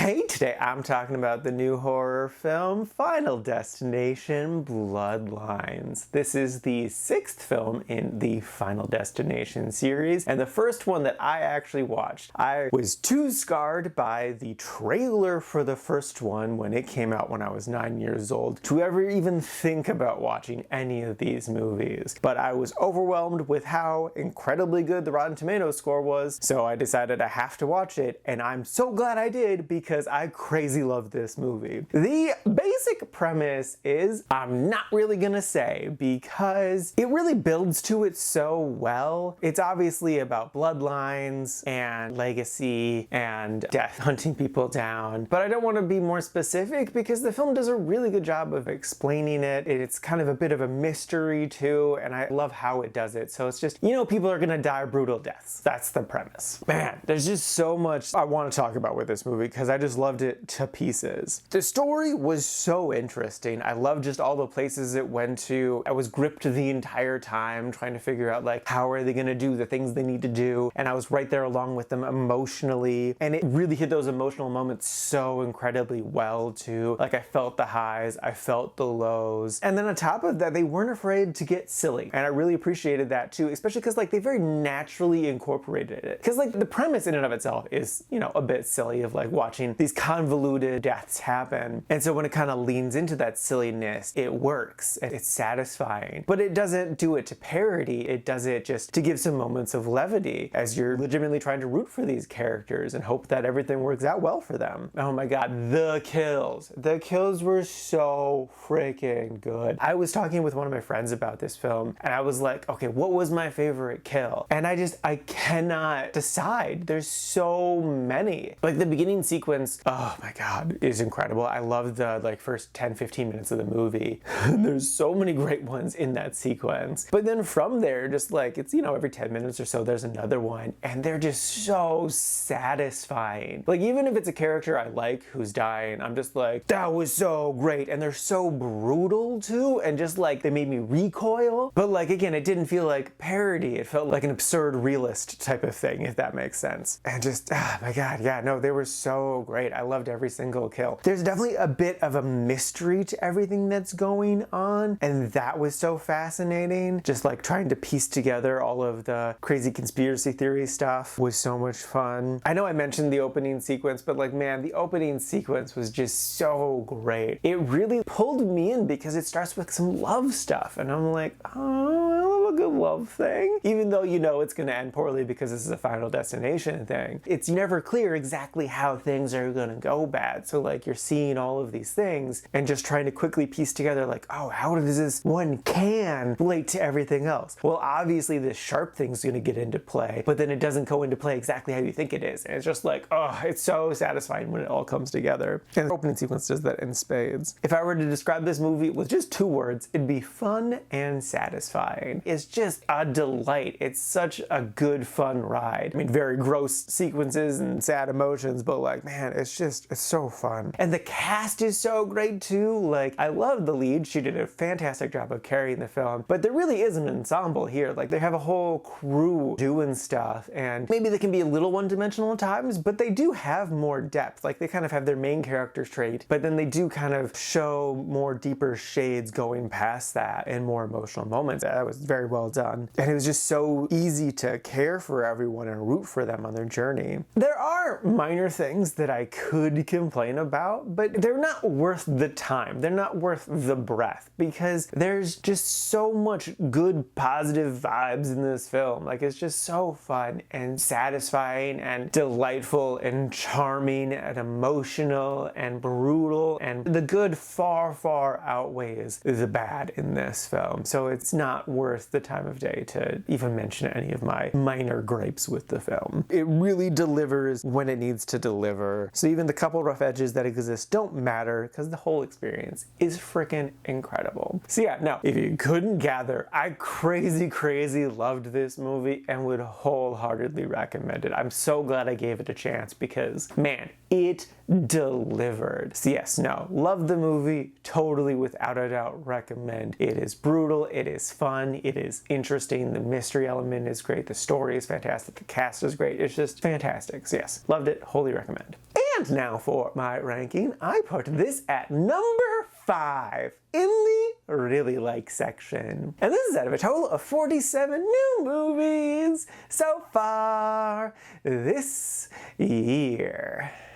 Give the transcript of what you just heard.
Hey, today I'm talking about the new horror film Final Destination Bloodlines. This is the 6th film in the Final Destination series, and the first one that I actually watched. I was too scarred by the trailer for the first one when it came out when I was 9 years old to ever even think about watching any of these movies. But I was overwhelmed with how incredibly good the Rotten Tomatoes score was, so I decided I have to watch it, and I'm so glad I did because I crazy love this movie. The basic premise is, I'm not really gonna say because it really builds to it so well. It's obviously about bloodlines and legacy and death hunting people down, but I don't want to be more specific because the film does a really good job of explaining it. It's kind of a bit of a mystery too, and I love how it does it. So it's just, you know, people are gonna die brutal deaths. That's the premise. Man, there's just so much I want to talk about with this movie because I just loved it to pieces. The story was so interesting. I loved just all the places it went to. I was gripped the entire time trying to figure out like how are they going to do the things they need to do, and I was right there along with them emotionally, and it really hit those emotional moments so incredibly well too. Like I felt the highs, I felt the lows, and then on top of that they weren't afraid to get silly, and I really appreciated that too, especially because like they very naturally incorporated it, because like the premise in and of itself is, you know, a bit silly of like watching these convoluted deaths happen, and so when it kind of leans into that silliness, it works and it's satisfying. But it doesn't do it to parody, it does it just to give some moments of levity as you're legitimately trying to root for these characters and hope that everything works out well for them. Oh my god, the kills were so freaking good. I was talking with one of my friends about this film and I was like, okay, what was my favorite kill? And I cannot decide. There's so many. Like the beginning sequence, oh my god, is incredible. I love the like first 10-15 minutes of the movie. There's so many great ones in that sequence. But then from there, just like, it's, you know, every 10 minutes or so there's another one, and they're just so satisfying. Like even if it's a character I like who's dying, I'm just like, that was so great. And they're so brutal too, and just like they made me recoil. But like again, it didn't feel like parody. It felt like an absurd realist type of thing, if that makes sense. And just, oh my god, yeah, no, they were so great. I loved every single kill. There's definitely a bit of a mystery to everything that's going on, and that was so fascinating. Just like trying to piece together all of the crazy conspiracy theory stuff was so much fun. I know I mentioned the opening sequence, but like, man, the opening sequence was just so great. It really pulled me in because it starts with some love stuff, and I'm like, oh, I love a good love thing. Even though you know it's gonna end poorly because this is a Final Destination thing. It's never clear exactly how things are gonna go bad. So like you're seeing all of these things and just trying to quickly piece together like, oh, how does this one can relate to everything else? Well, obviously this sharp thing's gonna get into play, but then it doesn't go into play exactly how you think it is. And it's just like, oh, it's so satisfying when it all comes together. And the opening sequence does that in spades. If I were to describe this movie with just 2 words, it'd be fun and satisfying. It's just a delight. It's such a good, fun ride. I mean, very gross sequences and sad emotions, but like, man, it's so fun. And the cast is so great too. Like, I love the lead. She did a fantastic job of carrying the film, but there really is an ensemble here. Like, they have a whole crew doing stuff, and maybe they can be a little one-dimensional at times, but they do have more depth. Like, they kind of have their main character trait, but then they do kind of show more deeper shades going past that in more emotional moments. That was very well done. And it was just so easy to care for everyone and root for them on their journey. There are minor things that I could complain about, but they're not worth the time. They're not worth the breath because there's just so much good positive vibes in this film. Like, it's just so fun and satisfying and delightful and charming and emotional and brutal, and the good far outweighs the bad in this film. So it's not worth the time of day to even mention any of my minor gripes with the film. It really delivers when it needs to deliver. So even the couple rough edges that exist don't matter because the whole experience is freaking incredible. So yeah, no, if you couldn't gather, I crazy loved this movie and would wholeheartedly recommend it. I'm so glad I gave it a chance because, man, it delivered. So yes, no, love the movie, totally without a doubt recommend. It is brutal, it is fun, it is interesting, the mystery element is great, the story is fantastic, the cast is great, it's just fantastic. So yes, loved it, wholly recommend. And now for my ranking. I put this at number 5 in the really like section. And this is out of a total of 47 new movies so far this year.